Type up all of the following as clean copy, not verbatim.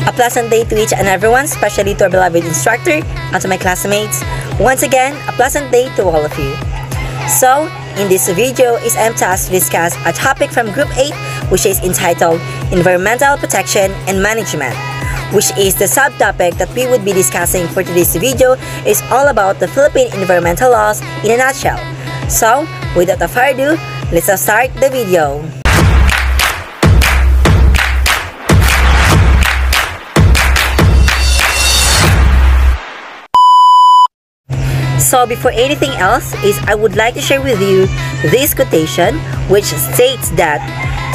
A pleasant day to each and everyone, especially to our beloved instructor and to my classmates. Once again, a pleasant day to all of you. So, in this video is I'm tasked to discuss a topic from Group 8, which is entitled Environmental Protection and Management, which is the subtopic that we would be discussing for today's video is all about the Philippine environmental laws in a nutshell. So, without further ado, let's start the video. So before anything else I would like to share with you this quotation which states that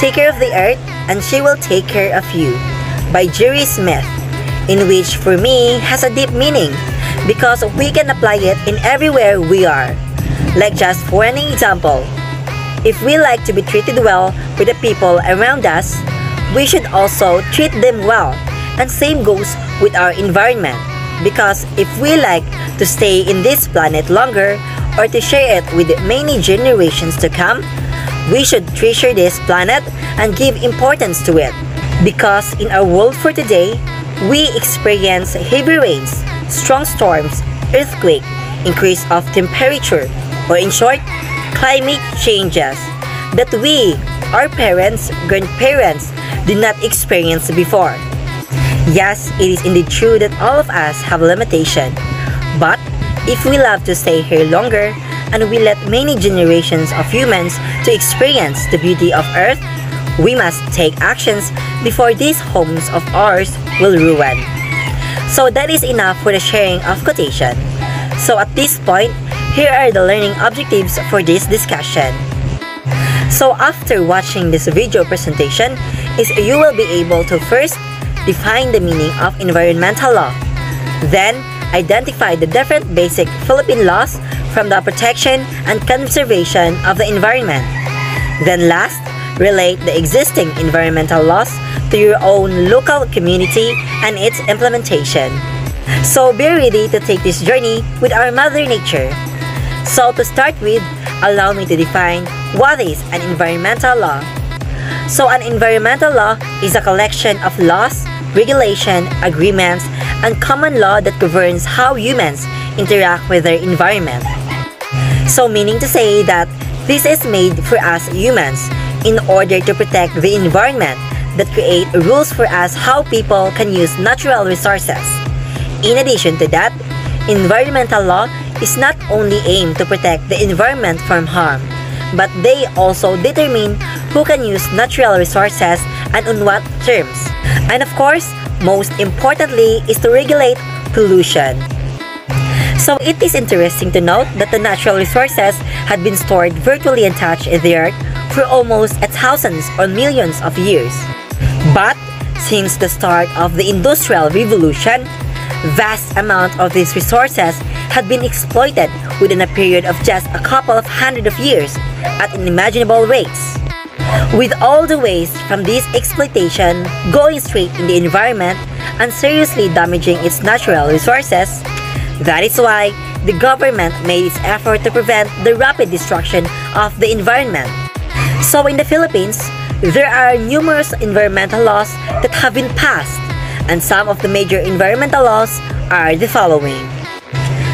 take care of the earth and she will take care of you by Jerry Smith, in which for me has a deep meaning because we can apply it in everywhere we are. Like just for an example, if we like to be treated well with the people around us, we should also treat them well, and same goes with our environment. Because if we like to stay in this planet longer or to share it with many generations to come, we should treasure this planet and give importance to it. Because in our world for today, we experience heavy rains, strong storms, earthquake, increase of temperature, or in short, climate changes that we, our parents, grandparents, did not experience before. Yes, it is indeed true that all of us have a limitation. But if we love to stay here longer and we let many generations of humans to experience the beauty of Earth, we must take actions before these homes of ours will ruin. So that is enough for the sharing of quotation. So at this point, here are the learning objectives for this discussion. So after watching this video presentation, you will be able to first define the meaning of environmental law. Then, identify the different basic Philippine laws from the protection and conservation of the environment. Then last, relate the existing environmental laws to your own local community and its implementation. So be ready to take this journey with our Mother Nature. So to start with, allow me to define what is an environmental law. So an environmental law is a collection of laws, regulation, agreements, and common law that governs how humans interact with their environment. So meaning to say that this is made for us humans in order to protect the environment, that create rules for us how people can use natural resources. In addition to that, environmental law is not only aimed to protect the environment from harm, but they also determine who can use natural resources and on what terms. And of course, most importantly is to regulate pollution. So it is interesting to note that the natural resources had been stored virtually untouched in the earth for almost thousands or millions of years. But since the start of the Industrial Revolution, vast amount of these resources had been exploited within a period of just a couple of hundred of years at unimaginable rates. With all the waste from this exploitation going straight in the environment and seriously damaging its natural resources, that is why the government made its effort to prevent the rapid destruction of the environment. So in the Philippines, there are numerous environmental laws that have been passed, and some of the major environmental laws are the following.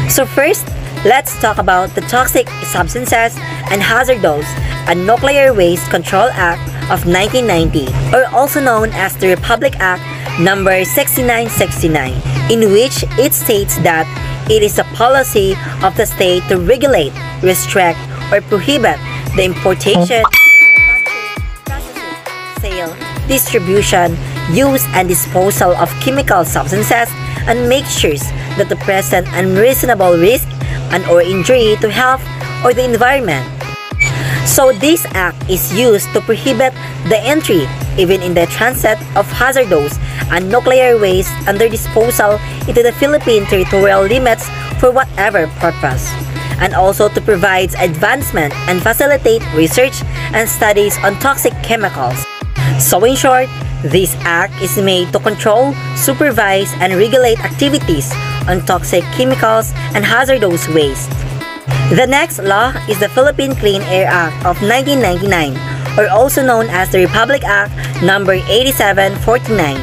So first, let's talk about the Toxic Substances and Hazardous and Nuclear Waste Control Act of 1990, or also known as the Republic Act number 6969, in which it states that it is a policy of the state to regulate, restrict, or prohibit the importation, processing, sale, distribution, use, and disposal of chemical substances and make sure that the present unreasonable risk and or injury to health or the environment. So this act is used to prohibit the entry, even in the transit, of hazardous and nuclear waste and their disposal into the Philippine territorial limits for whatever purpose, and also to provide advancement and facilitate research and studies on toxic chemicals. So in short, this act is made to control, supervise, and regulate activities on toxic chemicals and hazardous waste. The next law is the Philippine Clean Air Act of 1999, or also known as the Republic Act number 8749.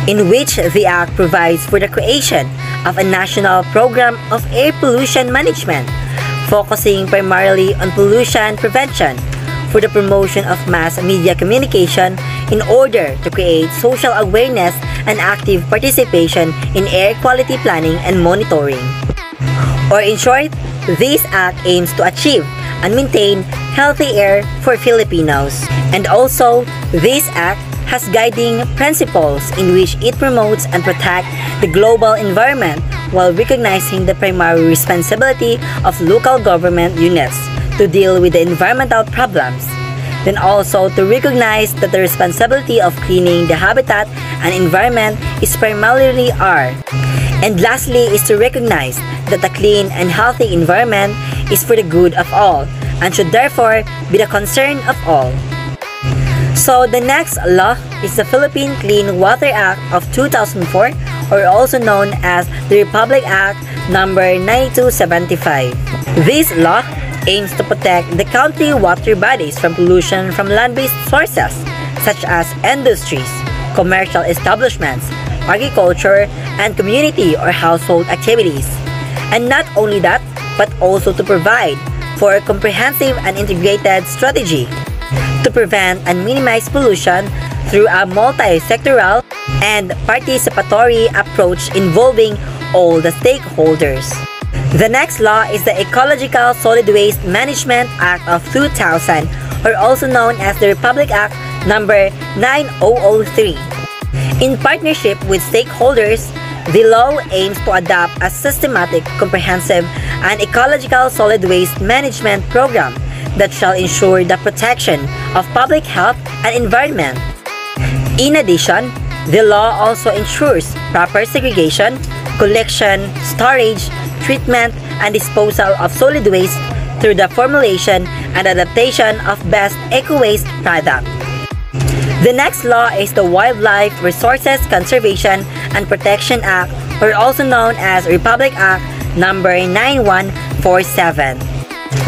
in which the Act provides for the creation of a national program of air pollution management, focusing primarily on pollution prevention for the promotion of mass media communication in order to create social awareness and active participation in air quality planning and monitoring. Or in short, this Act aims to achieve and maintain healthy air for Filipinos. And also, this Act has guiding principles in which it promotes and protects the global environment while recognizing the primary responsibility of local government units to deal with the environmental problems. Then also to recognize that the responsibility of cleaning the habitat and environment is primarily ours. And lastly is to recognize that a clean and healthy environment is for the good of all and should therefore be the concern of all. So the next law is the Philippine Clean Water Act of 2004, or also known as the Republic Act number 9275. This law aims to protect the country water bodies from pollution from land-based sources such as industries, commercial establishments, agriculture, and community or household activities. And not only that, but also to provide for a comprehensive and integrated strategy to prevent and minimize pollution through a multi-sectoral and participatory approach involving all the stakeholders. The next law is the Ecological Solid Waste Management Act of 2000, or also known as the Republic Act number 9003. In partnership with stakeholders, the law aims to adopt a systematic, comprehensive, and ecological solid waste management program that shall ensure the protection of public health and environment. In addition, the law also ensures proper segregation, collection, storage, treatment, and disposal of solid waste through the formulation and adaptation of best eco-waste product. The next law is the Wildlife Resources Conservation and Protection Act, or also known as Republic Act number 9147.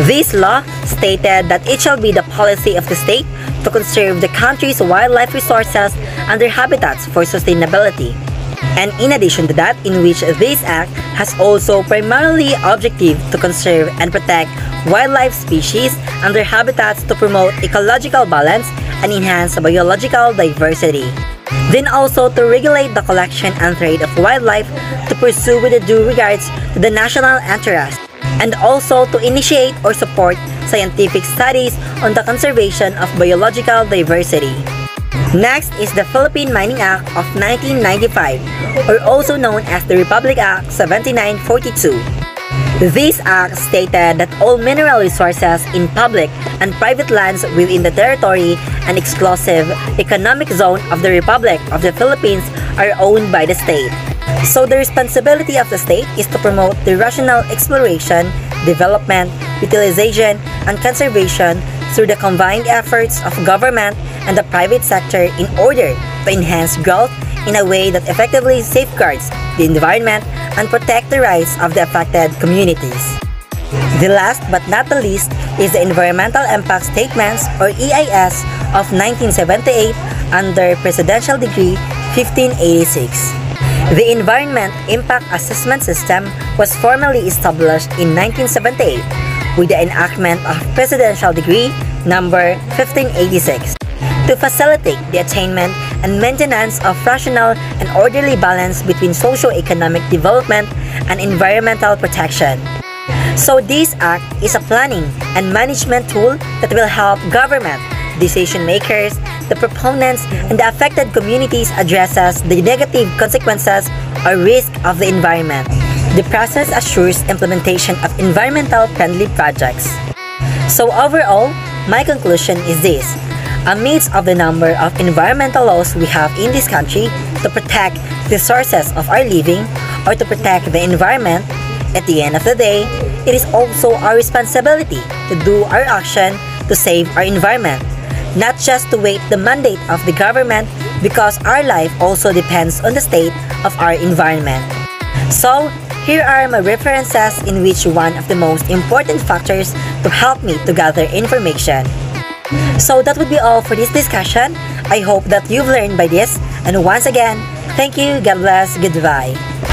This law stated that it shall be the policy of the state to conserve the country's wildlife resources and their habitats for sustainability. And in addition to that, in which this act has also primarily objective to conserve and protect wildlife species and their habitats to promote ecological balance and enhance biological diversity. Then also to regulate the collection and trade of wildlife to pursue with the due regards to the national interest, and also to initiate or support scientific studies on the conservation of biological diversity. Next is the Philippine Mining Act of 1995, or also known as the Republic Act 7942. This act stated that all mineral resources in public and private lands within the territory and exclusive economic zone of the Republic of the Philippines are owned by the state. So the responsibility of the state is to promote the rational exploration, development, utilization, and conservation through the combined efforts of government and the private sector in order to enhance growth in a way that effectively safeguards the environment and protect the rights of the affected communities. The last but not the least is the Environmental Impact Statements, or EIS, of 1978 under Presidential Decree 1586. The Environment Impact Assessment System was formally established in 1978 with the enactment of Presidential Decree number 1586 to facilitate the attainment and maintenance of rational and orderly balance between socio-economic development and environmental protection. So this act is a planning and management tool that will help government, decision makers, the proponents, and the affected communities addresses the negative consequences or risk of the environment. The process assures implementation of environmental friendly projects. So overall, my conclusion is this. Amidst of the number of environmental laws we have in this country to protect the sources of our living or to protect the environment, at the end of the day, it is also our responsibility to do our action to save our environment, not just to wait the mandate of the government, because our life also depends on the state of our environment. So, here are my references in which one of the most important factors to help me to gather information. So that would be all for this discussion. I hope that you've learned by this, and once again, Thank you, God bless, goodbye.